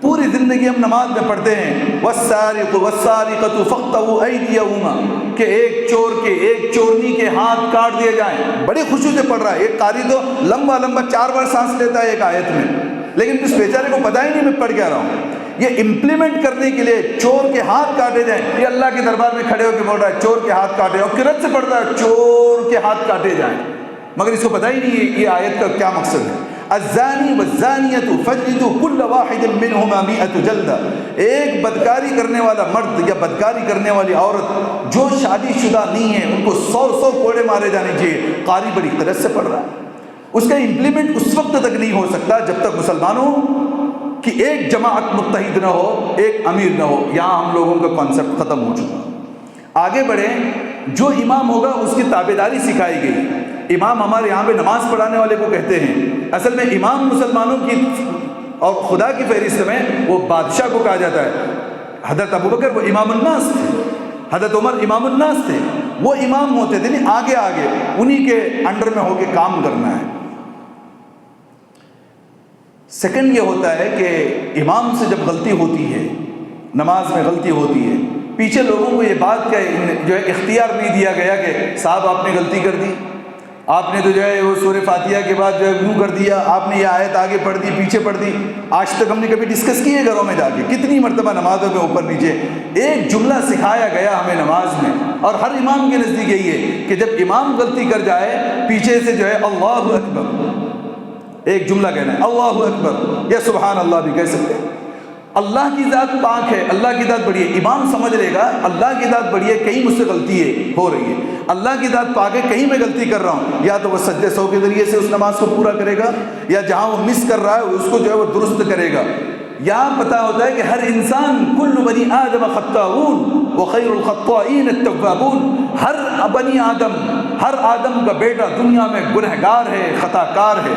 Speaker 1: پوری زندگی ہم نماز میں پڑھتے ہیں والسارق والسارقۃ فاقطعوا ایدیہما، کہ ایک چور کے ایک چورنی کے ہاتھ کاٹ دیے جائیں، بڑے خوشی سے پڑھ رہا ہے۔ ایک قاری تو لمبا 4 بار سانس لیتا ہے ایک آیت میں، لیکن اس بیچارے کو پتہ ہی نہیں میں پڑھ کیا رہا ہوں۔ یہ امپلیمنٹ کرنے کے لیے چور کے ہاتھ کاٹے جائیں، یہ اللہ کے دربار میں کھڑے ہو کے بول رہا ہے چور کے ہاتھ کاٹے، اور قرأت سے پڑھتا ہے چور کے ہاتھ کاٹے جائیں، مگر اس کو پتہ ہی نہیں ہے یہ آیت کا کیا مقصد ہے۔ الزانی والزانیۃ فجلدوا کل واحد منہما 100 جلدہ، ایک بدکاری کرنے والا مرد یا بدکاری کرنے والی عورت جو شادی شدہ نہیں ہے ان کو 100 کوڑے مارے جانے چاہیے۔ قاری بڑی قرأت سے پڑھ رہا ہے، اس کا امپلیمنٹ اس وقت تک نہیں ہو سکتا جب تک مسلمانوں کی ایک جماعت متحد نہ ہو، ایک امیر نہ ہو۔ یہاں ہم لوگوں کا کانسیپٹ ختم ہو چکا۔ آگے بڑھیں، جو امام ہوگا اس کی تابعداری سکھائی گئی۔ امام ہمارے یہاں پہ نماز پڑھانے والے کو کہتے ہیں، اصل میں امام مسلمانوں کی اور خدا کی فہرست میں وہ بادشاہ کو کہا جاتا ہے۔ حضرت ابوبکر وہ امام الناس تھے، حضرت عمر امام الناس تھے، وہ امام ہوتے تھے نہیں، آگے آگے انہی کے انڈر میں ہو کے کام کرنا ہے۔ سیکنڈ یہ ہوتا ہے کہ امام سے جب غلطی ہوتی ہے، نماز میں غلطی ہوتی ہے، پیچھے لوگوں کو یہ بات کا جو ہے اختیار نہیں دیا گیا کہ صاحب آپ نے غلطی کر دی، آپ نے تو جو ہے وہ سورہ فاتحہ کے بعد جو ہے یوں کر دیا، آپ نے یہ آیت آگے پڑھ دی پیچھے پڑھ دی۔ آج تک ہم نے کبھی ڈسکس کی ہے گھروں میں جا کے، کتنی مرتبہ نمازوں میں اوپر نیچے ایک جملہ سکھایا گیا ہمیں نماز میں، اور ہر امام کے نزدیک یہی ہے کہ جب امام غلطی کر جائے پیچھے سے جو ہے اللہ اکبر ایک جملہ کہنا ہے، اللہ اکبر، یا سبحان اللہ بھی کہہ سکتے ہیں۔ اللہ کی ذات پاک ہے، اللہ کی ذات بڑی ہے، امام سمجھ لے گا اللہ کی ذات بڑی ہے، کہیں مجھ سے غلطی ہو رہی ہے، اللہ کی ذات پاک ہے، کہیں میں غلطی کر رہا ہوں، یا تو وہ سجدے سہو کے ذریعے سے اس نماز کو پورا کرے گا، یا جہاں وہ مس کر رہا ہے اس کو جو ہے وہ درست کرے گا۔ یہاں پتہ ہوتا ہے کہ ہر انسان کل بنی آدم خطاؤون وخیر الخطائین التوابون، ہر بنی آدم، ہر آدم کا بیٹا دنیا میں گنہگار ہے، خطا کار ہے،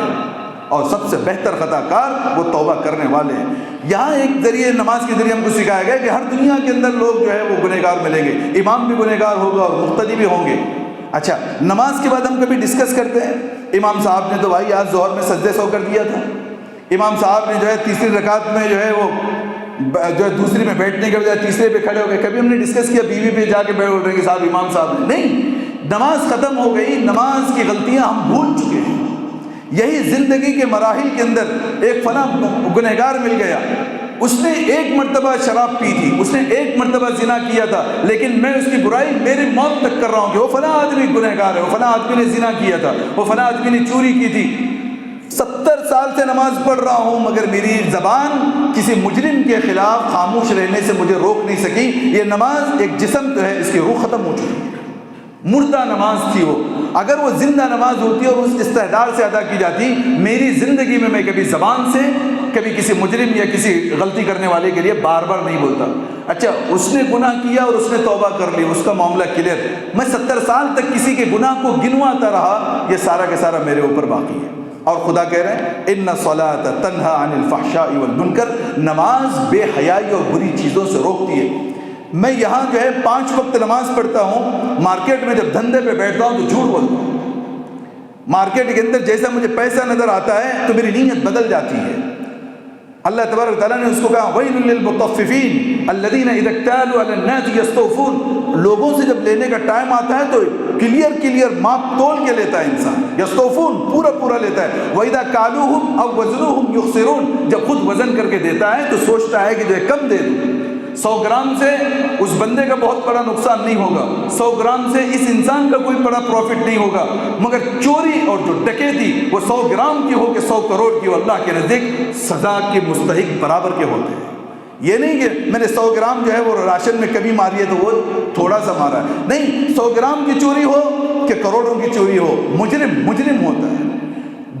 Speaker 1: اور سب سے بہتر خطا کار وہ توبہ کرنے والے ہیں۔ یہاں ایک ذریعے نماز کے ذریعے ہم کو سکھایا گیا کہ ہر دنیا کے اندر لوگ جو ہے وہ گنہگار ملیں گے، امام بھی گنہگار ہوگا اور مقتدی بھی ہوں گے۔ اچھا، نماز کے بعد ہم کبھی ڈسکس کرتے ہیں امام صاحب نے تو بھائی آج ظہر میں سجدے سو کر دیا تھا، امام صاحب نے جو ہے تیسری رکعت میں جو ہے وہ جو ہے دوسری میں بیٹھنے کے بجائے تیسرے پہ کھڑے ہو گئے، کبھی ہم نے ڈسکس کیا بیوی پہ جا کے بیٹھ رہے کہ صاحب امام صاحب نے؟ نہیں، نماز ختم ہو گئی، نماز کی غلطیاں ہم بھول چکے ہیں۔ یہی زندگی کے مراحل کے اندر ایک فلاں گنہگار مل گیا، اس نے ایک مرتبہ شراب پی تھی، اس نے ایک مرتبہ زنا کیا تھا، لیکن میں اس کی برائی میری موت تک کر رہا ہوں کہ وہ فلاں آدمی گنہگار ہے، وہ فلاں آدمی نے زنا کیا تھا، وہ فلاں آدمی نے چوری کی تھی۔ 70 سال سے نماز پڑھ رہا ہوں مگر میری زبان کسی مجرم کے خلاف خاموش رہنے سے مجھے روک نہیں سکی۔ یہ نماز ایک جسم جو ہے اس کی روح ختم ہو چکی ہے، مردہ نماز تھی وہ۔ اگر وہ زندہ نماز ہوتی اور اس استحضار سے ادا کی جاتی، میری زندگی میں کبھی زبان سے کبھی کسی مجرم یا کسی غلطی کرنے والے کے لیے بار بار نہیں بولتا۔ اچھا، اس نے گناہ کیا اور اس نے توبہ کر لی، اس کا معاملہ کلیئر، میں 70 سال تک کسی کے گناہ کو گنواتا رہا، یہ سارا کا سارا میرے اوپر باقی ہے۔ اور خدا کہہ رہے ہیں ان الصلاۃ تنہی عن الفحشاء والمنکر، نماز بے حیائی اور بری چیزوں سے روکتی ہے۔ میں یہاں جو ہے 5 وقت نماز پڑھتا ہوں، مارکیٹ میں جب دھندے پہ بیٹھتا ہوں تو جھوٹ بولتا ہوں، مارکیٹ کے اندر جیسا مجھے پیسہ نظر آتا ہے تو میری نیت بدل جاتی ہے۔ اللہ تبارک تعالیٰ نے اس کو کہا وَيْلٌ لِّلْمُطَفِّفِينَ الَّذِينَ إِذَا اكْتَالُوا عَلَى النَّاسِ يَسْتَوْفُونَ، لوگوں سے جب لینے کا ٹائم آتا ہے تو کلیئر ماپ تول کے لیتا ہے انسان، یستوفون پورا لیتا ہے۔ وَإِذَا كَالُوهُمْ أَوْ وَزْنُوهُمْ يُخْسِرُونَ، جب خود وزن کر کے دیتا ہے تو سوچتا ہے کہ جو ہے کم دے دوں، 100 گرام سے اس بندے کا بہت بڑا نقصان نہیں ہوگا، 100 گرام سے اس انسان کا کوئی بڑا پروفٹ نہیں ہوگا، مگر چوری اور جو ڈکیتی وہ 100 گرام کی ہو کہ 100 کروڑ کی ہو، اللہ کے نزدیک سزا کے مستحق برابر کے ہوتے ہیں۔ یہ نہیں کہ میں نے 100 گرام جو ہے وہ راشن میں کبھی ماری ہے تو وہ تھوڑا سا مارا ہے، نہیں، 100 گرام کی چوری ہو کہ کروڑوں کی چوری ہو، مجرم ہوتا ہے۔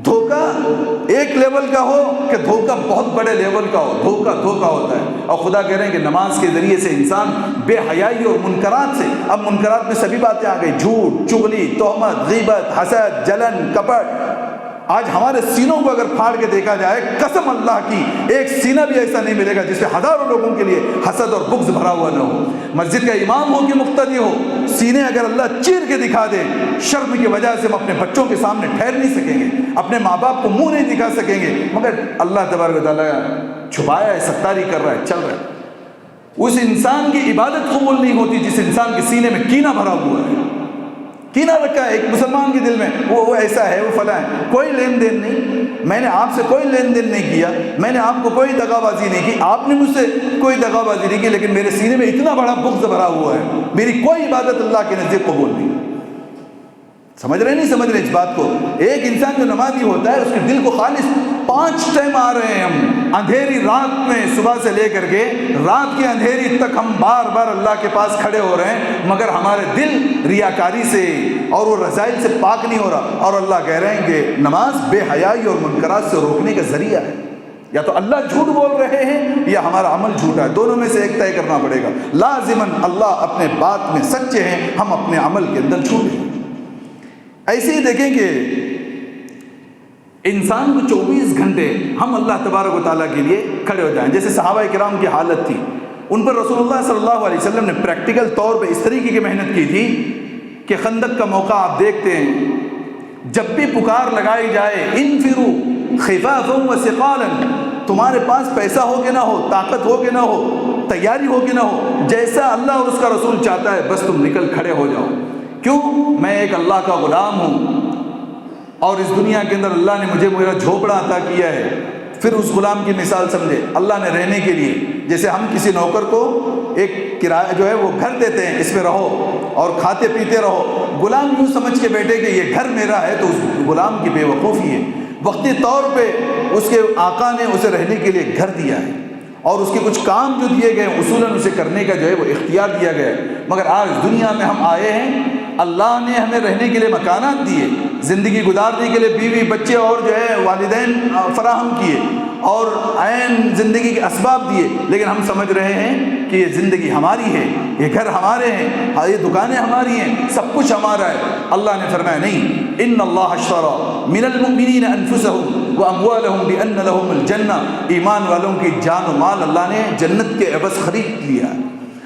Speaker 1: دھوکہ ایک لیول کا ہو کہ دھوکہ بہت بڑے لیول کا ہو، دھوکہ ہوتا ہے۔ اور خدا کہہ رہے ہیں کہ نماز کے ذریعے سے انسان بے حیائی اور منکرات سے، اب منکرات میں سبھی باتیں آ گئی، جھوٹ، چغلی، تہمت، غیبت، حسد، جلن، کپٹ، آج ہمارے سینوں کو اگر پھاڑ کے دیکھا جائے، قسم اللہ کی ایک سینہ بھی ایسا نہیں ملے گا جس میں ہزاروں لوگوں کے لیے حسد اور بغض بھرا ہوا نہ ہو۔ مسجد کا امام ہو کہ مقتدی ہو، سینے اگر اللہ چیر کے دکھا دے، شرم کی وجہ سے ہم اپنے بچوں کے سامنے ٹھہر نہیں سکیں گے، اپنے ماں باپ کو منہ نہیں دکھا سکیں گے، مگر اللہ تبارک و تعالیٰ چھپایا ہے، ستاری کر رہا ہے، چل رہا ہے۔ اس انسان کی عبادت قبول نہیں ہوتی جس انسان کے سینے میں کینہ بھرا ہوا ہے، کینہ رکھا ہے ایک مسلمان کے دل میں، وہ ایسا ہے، وہ فلاں ہے۔ کوئی لین دین نہیں، میں نے آپ سے کوئی لین دین نہیں کیا، میں نے آپ کو کوئی دغا بازی نہیں کی، آپ نے مجھ سے کوئی دغا بازی نہیں کی، لیکن میرے سینے میں اتنا بڑا بغض بھرا ہوا ہے، میری کوئی عبادت اللہ کے نزدیک قبول نہیں۔ سمجھ رہے نہیں سمجھ رہے اس بات کو؟ ایک انسان جو نمازی ہوتا ہے اس کے دل کو خالص 5 ٹائم آ رہے ہیں ہم اندھیری رات میں، صبح سے لے کر کے رات کی اندھیری تک ہم بار بار اللہ کے پاس کھڑے ہو رہے ہیں، مگر ہمارے دل ریاکاری سے اور وہ رذائل سے پاک نہیں ہو رہا، اور اللہ کہہ رہے ہیں کہ نماز بے حیائی اور منکرات سے روکنے کا ذریعہ ہے۔ یا تو اللہ جھوٹ بول رہے ہیں یا ہمارا عمل جھوٹا ہے، دونوں میں سے ایک طے کرنا پڑے گا۔ لازماً اللہ اپنے بات میں سچے ہیں، ہم اپنے عمل کے اندر جھوٹے ہیں۔ ایسے ہی دیکھیں کہ انسان کو 24 گھنٹے ہم اللہ تبارک و تعالیٰ کے لیے کھڑے ہو جائیں، جیسے صحابہ کرام کی حالت تھی، ان پر رسول اللہ صلی اللہ علیہ وسلم نے پریکٹیکل طور پہ اس طریقے کی محنت کی تھی کہ خندق کا موقع آپ دیکھتے ہیں، جب بھی پکار لگائی جائے انفروا خفافا وثقالا، تمہارے پاس پیسہ ہو کہ نہ ہو، طاقت ہو کہ نہ ہو، تیاری ہو کہ نہ ہو، جیسا اللہ اور اس کا رسول چاہتا ہے بس تم نکل کھڑے ہو جاؤ۔ کیوں؟ میں ایک اللہ کا غلام ہوں، اور اس دنیا کے اندر اللہ نے مجھے میرا جھوپڑا عطا کیا ہے۔ پھر اس غلام کی مثال سمجھے، اللہ نے رہنے کے لیے، جیسے ہم کسی نوکر کو ایک کرایہ جو ہے وہ گھر دیتے ہیں، اس میں رہو اور کھاتے پیتے رہو، غلام یوں سمجھ کے بیٹھے کہ یہ گھر میرا ہے، تو اس غلام کی بے وقوفی ہے۔ وقتی طور پہ اس کے آقا نے اسے رہنے کے لیے گھر دیا ہے، اور اس کے کچھ کام جو دیے گئے اصولاً اسے کرنے کا جو ہے وہ اختیار دیا گیا ہے، مگر آج دنیا میں ہم آئے ہیں، اللہ نے ہمیں رہنے کے لیے مکانات دیے، زندگی گزارنے کے لیے بیوی بچے اور جو ہے والدین فراہم کیے، اور عین زندگی کے اسباب دیے، لیکن ہم سمجھ رہے ہیں کہ یہ زندگی ہماری ہے، یہ گھر ہمارے ہیں، یہ دکانیں ہماری ہیں، سب کچھ ہمارا ہے۔ اللہ نے فرمایا نہیں، ان اللہ اشتری من المؤمنین انفسهم واموالهم بان لهم الجنہ، ایمان والوں کی جان و مال اللہ نے جنت کے عوض خرید لیا۔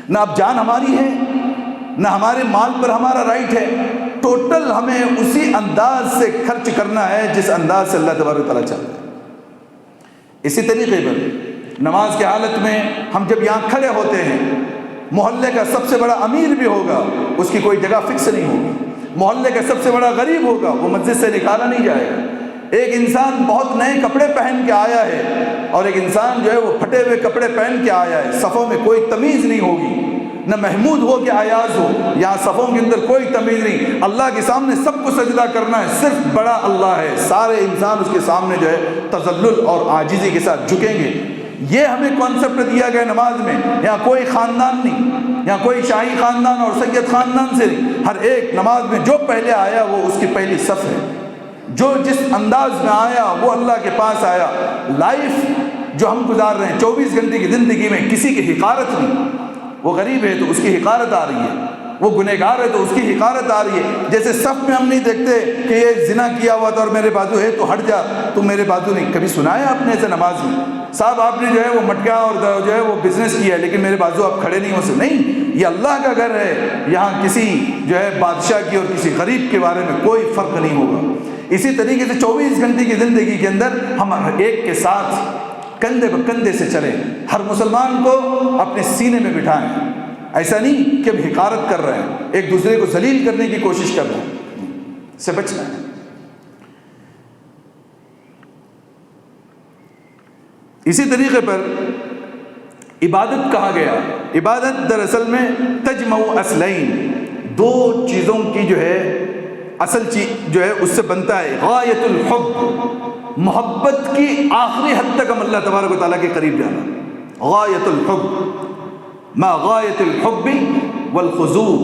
Speaker 1: نہ اب جان ہماری ہے، نہ ہمارے مال پر ہمارا رائٹ ہے، ٹوٹل ہمیں اسی انداز سے خرچ کرنا ہے جس انداز سے اللہ تبارک و تعالیٰ چاہتا ہے۔ اسی طریقے پر نماز کی حالت میں ہم جب یہاں کھڑے ہوتے ہیں، محلے کا سب سے بڑا امیر بھی ہوگا، اس کی کوئی جگہ فکس نہیں ہوگی، محلے کا سب سے بڑا غریب ہوگا، وہ مسجد سے نکالا نہیں جائے گا۔ ایک انسان بہت نئے کپڑے پہن کے آیا ہے اور ایک انسان جو ہے وہ پھٹے ہوئے کپڑے پہن کے آیا ہے، صفوں میں کوئی تمیز نہیں ہوگی، نہ محمود ہو کہ ایاز ہو، یہاں صفوں کے اندر کوئی تمیز نہیں، اللہ کے سامنے سب کو سجدہ کرنا ہے، صرف بڑا اللہ ہے، سارے انسان اس کے سامنے جو ہے تذلل اور عاجزی کے ساتھ جھکیں گے۔ یہ ہمیں کانسیپٹ دیا گیا نماز میں، یہاں کوئی خاندان نہیں، یہاں کوئی شاہی خاندان اور سید خاندان سے نہیں، ہر ایک نماز میں جو پہلے آیا وہ اس کی پہلی صف ہے، جو جس انداز میں آیا وہ اللہ کے پاس آیا۔ لائف جو ہم گزار رہے ہیں 24 گھنٹے کی زندگی میں کسی کی حقارت نہیں، وہ غریب ہے تو اس کی حقارت آ رہی ہے، وہ گنہگار ہے تو اس کی حقارت آ رہی ہے۔ جیسے صف میں ہم نہیں دیکھتے کہ یہ زنا کیا ہوا تھا اور میرے بازو ہے تو ہٹ جا، تو میرے بازو نہیں، کبھی سنا ہے آپ نے ایسے نماز میں؟ صاحب آپ نے جو ہے وہ مٹکا اور جو ہے وہ بزنس کیا ہے لیکن میرے بازو آپ کھڑے نہیں ہو سکتے، نہیں، یہ اللہ کا گھر ہے، یہاں کسی جو ہے بادشاہ کی اور کسی غریب کے بارے میں کوئی فرق نہیں ہوگا۔ اسی طریقے سے 24 گھنٹے کی زندگی کے اندر ہم ہر ایک کے ساتھ کندھے بہ کندھے سے چلیں، ہر مسلمان کو اپنے سینے میں بٹھائیں، ایسا نہیں کہ ہم حقارت کر رہے ہیں، ایک دوسرے کو ذلیل کرنے کی کوشش کر رہے ہیں، سے بچنا ہے۔ اسی طریقے پر عبادت کہا گیا، عبادت دراصل میں تجمع اصلین، دو چیزوں کی جو ہے اصل چیز جو ہے اس سے بنتا ہے، غایت الحب، محبت کی آخری حد تک ہم اللہ تبارک و تعالیٰ کے قریب جانا، غایت الحب، ما غایت الحب والخضوع،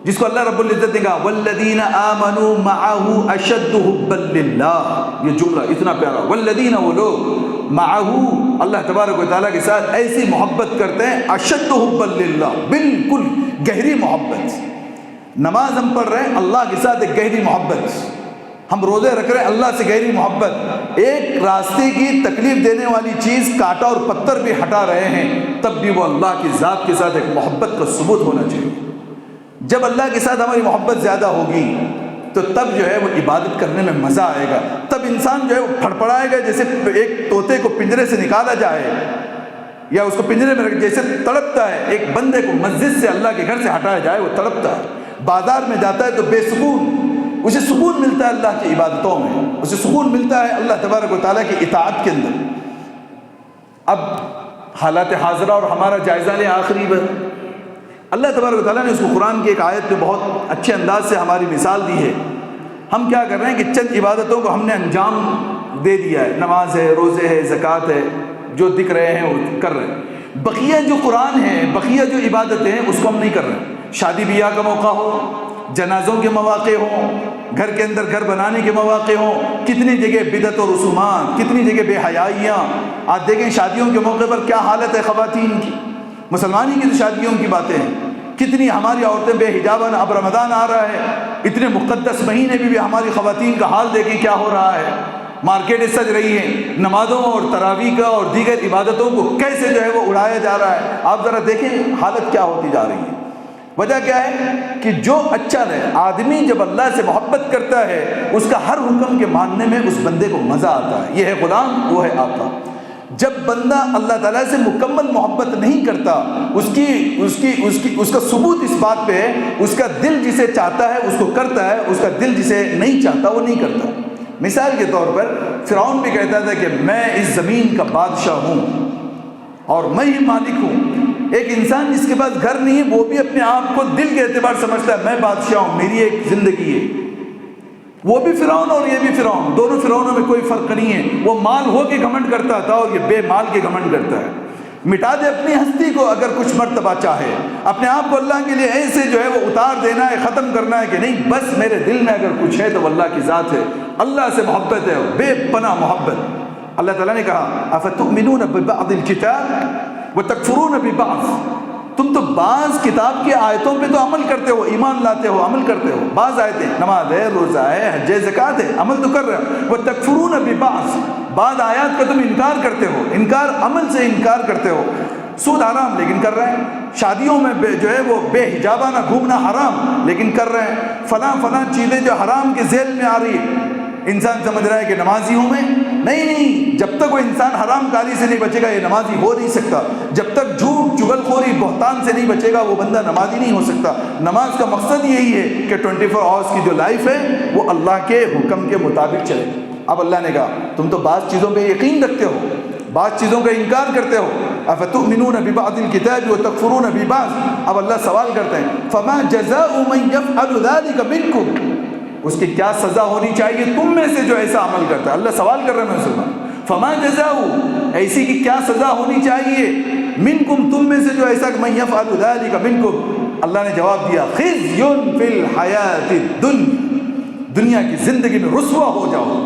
Speaker 1: جس کو اللہ رب العزت نے کہا والذین آمنوا معه اشد حبا للہ، یہ جملہ اتنا پیارا، والذین، وہ لوگ، معه، اللہ تبارک و تعالیٰ کے ساتھ ایسی محبت کرتے ہیں، اشد حبا للہ، بالکل گہری محبت۔ نماز ہم پڑھ رہے ہیں اللہ کے ساتھ ایک گہری محبت، ہم روزے رکھ رہے ہیں اللہ سے گہری محبت، ایک راستے کی تکلیف دینے والی چیز کانٹا اور پتھر بھی ہٹا رہے ہیں، تب بھی وہ اللہ کی ذات کے ساتھ ایک محبت کا ثبوت ہونا چاہیے۔ جب اللہ کے ساتھ ہماری محبت زیادہ ہوگی تو تب جو ہے وہ عبادت کرنے میں مزہ آئے گا، تب انسان جو ہے وہ پھڑپڑائے گا، جیسے ایک طوطے کو پنجرے سے نکالا جائے یا اس کو پنجرے میں رکھ، جیسے تڑپتا ہے ایک بندے کو مسجد سے اللہ کے گھر سے ہٹایا جائے، وہ تڑپتا ہے، بازار میں جاتا ہے تو بے سکون، اسے سکون ملتا ہے اللہ کی عبادتوں میں، اسے سکون ملتا ہے اللہ تبارک و تعالیٰ کی اطاعت کے اندر۔ اب حالات حاضرہ اور ہمارا جائزہ لیں آخری بار۔ اللہ تبارک و تعالیٰ نے اس کو قرآن کی ایک آیت میں بہت اچھے انداز سے ہماری مثال دی ہے۔ ہم کیا کر رہے ہیں کہ چند عبادتوں کو ہم نے انجام دے دیا ہے، نماز ہے، روزے ہے، زکوٰۃ ہے، جو دکھ رہے ہیں وہ کر رہے ہیں، بقیہ جو قرآن ہے، بقیہ جو عبادتیں ہیں اس کو ہم نہیں کر رہے۔ شادی بیاہ کا موقع ہو، جنازوں کے مواقع ہوں، گھر کے اندر گھر بنانے کے مواقع ہوں، کتنی جگہ بدعت و رسومات، کتنی جگہ بے حیائیاں۔ آج دیکھیں شادیوں کے موقع پر کیا حالت ہے خواتین کی، مسلمانی کی تو شادیوں کی باتیں ہیں، کتنی ہماری عورتیں بے حجاباً، اب رمضان آ رہا ہے، اتنے مقدس مہینے میں بھی ہماری خواتین کا حال دیکھیں کیا ہو رہا ہے، مارکیٹیں سج رہی ہیں، نمازوں اور تراویح کا اور دیگر عبادتوں کو کیسے جو ہے وہ اڑایا جا رہا ہے۔ آپ ذرا دیکھیں حالت کیا ہوتی جا رہی ہے۔ وجہ کیا ہے کہ جو اچھا رہے، آدمی جب اللہ سے محبت کرتا ہے اس کا ہر حکم کے ماننے میں اس بندے کو مزہ آتا ہے، یہ ہے غلام، وہ ہے آقا۔ جب بندہ اللہ تعالیٰ سے مکمل محبت نہیں کرتا، اس کا ثبوت اس بات پہ ہے، اس کا دل جسے چاہتا ہے اس کو کرتا ہے، اس کا دل جسے نہیں چاہتا وہ نہیں کرتا۔ مثال کے طور پر فرعون بھی کہتا تھا کہ میں اس زمین کا بادشاہ ہوں اور میں ہی مالک ہوں۔ ایک انسان جس کے پاس گھر نہیں ہے وہ بھی اپنے آپ کو دل کے اعتبار سمجھتا ہے میں بادشاہ ہوں، میری ایک زندگی ہے۔ وہ بھی فرعون اور یہ بھی فرعون، دونوں فرعونوں میں کوئی فرق نہیں ہے۔ وہ مال ہو کے گھمنڈ کرتا تھا اور یہ بے مال کے گھمنڈ کرتا ہے۔ مٹا دے اپنی ہستی کو اگر کچھ مرتبہ چاہے، اپنے آپ کو اللہ کے لیے ایسے جو ہے وہ اتار دینا ہے، ختم کرنا ہے کہ نہیں بس میرے دل میں اگر کچھ ہے تو وہ اللہ کی ذات ہے، اللہ سے محبت ہے، بے پناہ محبت۔ اللہ تعالیٰ نے کہا افتؤمنون ببعض الکتاب وتکفرون ببعض، تم تو بعض کتاب کی آیتوں پہ تو عمل کرتے ہو، ایمان لاتے ہو، عمل کرتے ہو، بعض آیتیں نماز ہے، روزہ ہے، حج ہے، زکوٰۃ ہے، عمل تو کر رہے ہو، وتکفرون ببعض، بعض آیات کا تم انکار کرتے ہو، انکار عمل سے انکار کرتے ہو۔ سود حرام لیکن کر رہے ہیں، شادیوں میں جو ہے وہ بے حجابانہ گھومنا حرام لیکن کر رہے ہیں، فلاں چیزیں جو حرام کے ذیل میں آ رہی ہے، انسان سمجھ رہا ہے کہ نمازی ہوں میں، نہیں، جب تک وہ انسان حرام کاری سے نہیں بچے گا یہ نمازی ہو نہیں سکتا، جب تک جھوٹ چغل خوری بہتان سے نہیں بچے گا وہ بندہ نمازی نہیں ہو سکتا۔ نماز کا مقصد یہی ہے کہ 24 آورس کی جو لائف ہے وہ اللہ کے حکم کے مطابق چلے۔ اب اللہ نے کہا تم تو بعض چیزوں پہ یقین رکھتے ہو، بعض چیزوں کا انکار کرتے ہو، افتؤمنون ببعض الکتاب وتکفرون ببعض۔ اب اللہ سوال کرتے ہیں فما جزاء من يفعل ذلك منکم، اس کی کیا سزا ہونی چاہیے تم میں سے جو ایسا عمل کرتا ہے۔ اللہ سوال کر رہے ہیں مسلمان، فما جزاء، ایسی کی کیا سزا ہونی چاہیے، منکم، تم میں سے جو ایسا من یفعل ذلک منکم۔ اللہ نے جواب دیا خزی فی الحیات الدنیا، دنیا کی زندگی میں رسوا ہو جاؤ۔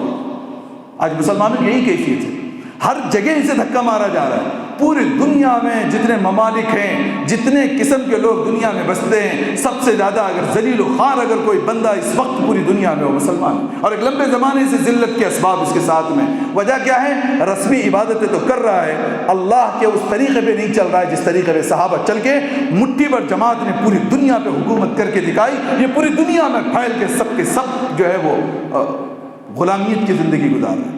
Speaker 1: آج مسلمانوں کی یہی کیفیت ہے، ہر جگہ سے دھکا مارا جا رہا ہے۔ پوری دنیا میں جتنے ممالک ہیں، جتنے قسم کے لوگ دنیا میں بستے ہیں، سب سے زیادہ اگر ذلیل و خوار اگر کوئی بندہ اس وقت پوری دنیا میں ہو مسلمان، اور ایک لمبے زمانے سے ذلت کے اسباب اس کے ساتھ میں۔ وجہ کیا ہے؟ رسمی عبادتیں تو کر رہا ہے، اللہ کے اس طریقے پہ نہیں چل رہا ہے جس طریقے پہ صحابہ چل کے مٹھی بھر جماعت نے پوری دنیا پہ حکومت کر کے دکھائی۔ یہ پوری دنیا میں پھیل کے سب جو ہے وہ غلامیت کی زندگی گزار رہے ہیں۔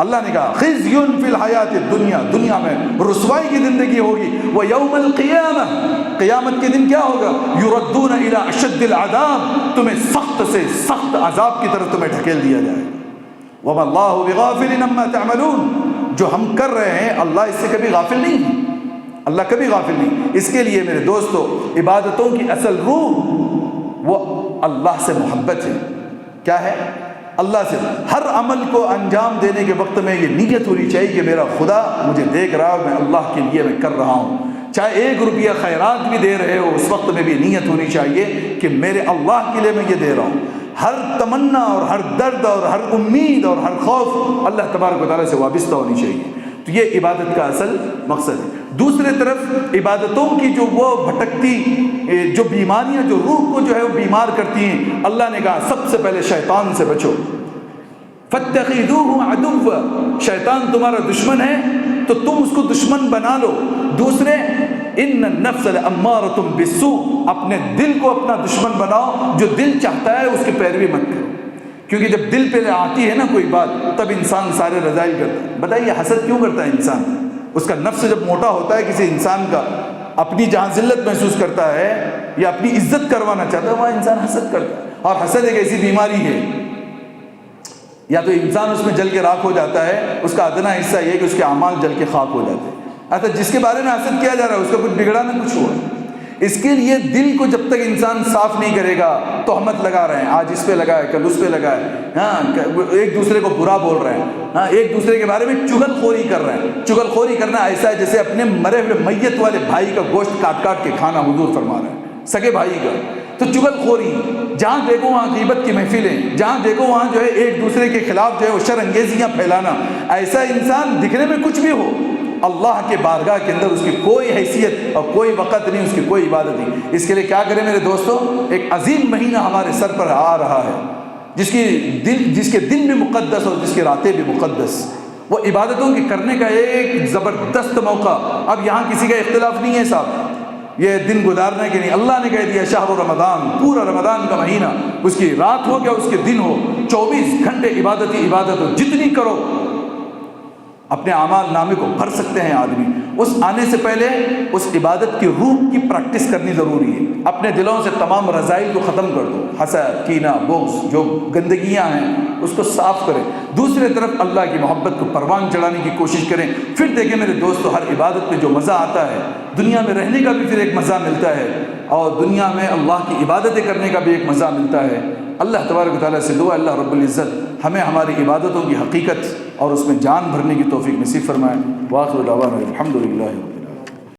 Speaker 1: اللہ نے کہا خزی فی الحیات الدنیا، دنیا میں رسوائی کی زندگی ہوگی، ویوم القیامہ، قیامت کے دن کیا ہوگا، یردون الی اشد العذاب، تمہیں سخت سے سخت عذاب کی طرف تمہیں ڈھکیل دیا جائے گا۔ وما اللہ بغافل عما تعملون، جو ہم کر رہے ہیں اللہ اس سے کبھی غافل نہیں ہے، اللہ کبھی غافل نہیں۔ اس کے لیے میرے دوستو عبادتوں کی اصل روح وہ اللہ سے محبت ہے۔ کیا ہے؟ اللہ سے۔ ہر عمل کو انجام دینے کے وقت میں یہ نیت ہونی چاہیے کہ میرا خدا مجھے دیکھ رہا ہے، میں اللہ کے لیے میں کر رہا ہوں۔ چاہے 1 روپیہ خیرات بھی دے رہے ہو اس وقت میں بھی نیت ہونی چاہیے کہ میرے اللہ کے لیے میں یہ دے رہا ہوں۔ ہر تمنا اور ہر درد اور ہر امید اور ہر خوف اللہ تبارک و تعالیٰ سے وابستہ ہونی چاہیے۔ تو یہ عبادت کا اصل مقصد ہے۔ دوسرے طرف عبادتوں کی جو وہ بھٹکتی جو بیماریاں جو روح کو جو ہے وہ بیمار کرتی ہیں، اللہ نے کہا سب سے پہلے شیطان سے بچو۔ فاتخذوہ عدوا، شیطان تمہارا دشمن ہے تو تم اس کو دشمن بنا لو۔ دوسرے ان النفس لامارۃ بالسوء، اپنے دل کو اپنا دشمن بناؤ، جو دل چاہتا ہے اس کی پیروی مت کرو، کیونکہ جب دل پہ آتی ہے نا کوئی بات تب انسان سارے رذائل کرتا ہے۔ بتائیے حسد کیوں کرتا ہے انسان؟ اس کا نفس جب موٹا ہوتا ہے کسی انسان کا، اپنی جہاں ذلت محسوس کرتا ہے یا اپنی عزت کروانا چاہتا ہے وہاں انسان حسد کرتا ہے۔ اور حسد ایک ایسی بیماری ہے، یا تو انسان اس میں جل کے راکھ ہو جاتا ہے، اس کا ادنا حصہ یہ ہے کہ اس کے اعمال جل کے خاک ہو جاتے ہیں۔ اچھا جس کے بارے میں حسد کیا جا رہا ہے اس کا کچھ بگڑا نہ کچھ ہوا۔ اس کے لیے دل کو جب تک انسان صاف نہیں کرے گا، تہمت لگا رہے ہیں، آج اس پہ لگا ہے کل اس پہ لگا ہے، ہاں ایک دوسرے کو برا بول رہے ہیں، ہاں ایک دوسرے کے بارے میں چغل خوری کر رہے ہیں۔ چغل خوری کرنا ایسا ہے جیسے اپنے مرے ہوئے میت والے بھائی کا گوشت کاٹ کاٹ کے کھانا، حضور فرما رہے ہیں، سگے بھائی کا۔ تو چغل خوری، جہاں دیکھو وہاں غیبت کی محفلیں، جہاں دیکھو وہاں جو ہے ایک دوسرے کے خلاف جو ہے وہ شر انگیزیاں پھیلانا، ایسا انسان دکھنے میں کچھ بھی ہو، اللہ کے بارگاہ کے اندر اس کی کوئی حیثیت اور کوئی وقت نہیں، اس کی کوئی عبادت نہیں۔ اس کے لیے کیا کریں میرے دوستو؟ ایک عظیم مہینہ ہمارے سر پر آ رہا ہے، جس کے دن بھی مقدس اور جس کی راتیں بھی مقدس، وہ عبادتوں کی کرنے کا ایک زبردست موقع۔ اب یہاں کسی کا اختلاف نہیں ہے صاحب یہ دن گزارنے کے نہیں، اللہ نے کہہ دیا شہر رمضان، پورا رمضان کا مہینہ، اس کی رات ہو یا اس کے دن ہو، 24 گھنٹے عبادت ہی عبادت ہو، جتنی کرو۔ اپنے اعمال نامے کو بھر سکتے ہیں آدمی۔ اس آنے سے پہلے اس عبادت کی روح کی پریکٹس کرنی ضروری ہے۔ اپنے دلوں سے تمام رذائل کو ختم کر دو، حسد، کینہ، بغض، جو گندگیاں ہیں اس کو صاف کریں۔ دوسری طرف اللہ کی محبت کو پروان چڑھانے کی کوشش کریں۔ پھر دیکھیں میرے دوستو، ہر عبادت میں جو مزہ آتا ہے، دنیا میں رہنے کا بھی پھر ایک مزہ ملتا ہے، اور دنیا میں اللہ کی عبادتیں کرنے کا بھی ایک مزہ ملتا ہے۔ اللہ تبارک و تعالیٰ سے دعا اللہ رب العزت ہمیں ہماری عبادتوں کی حقیقت اور اس میں جان بھرنے کی توفیق نصیب فرمائے۔ وآخر دعوانا الحمد للہ۔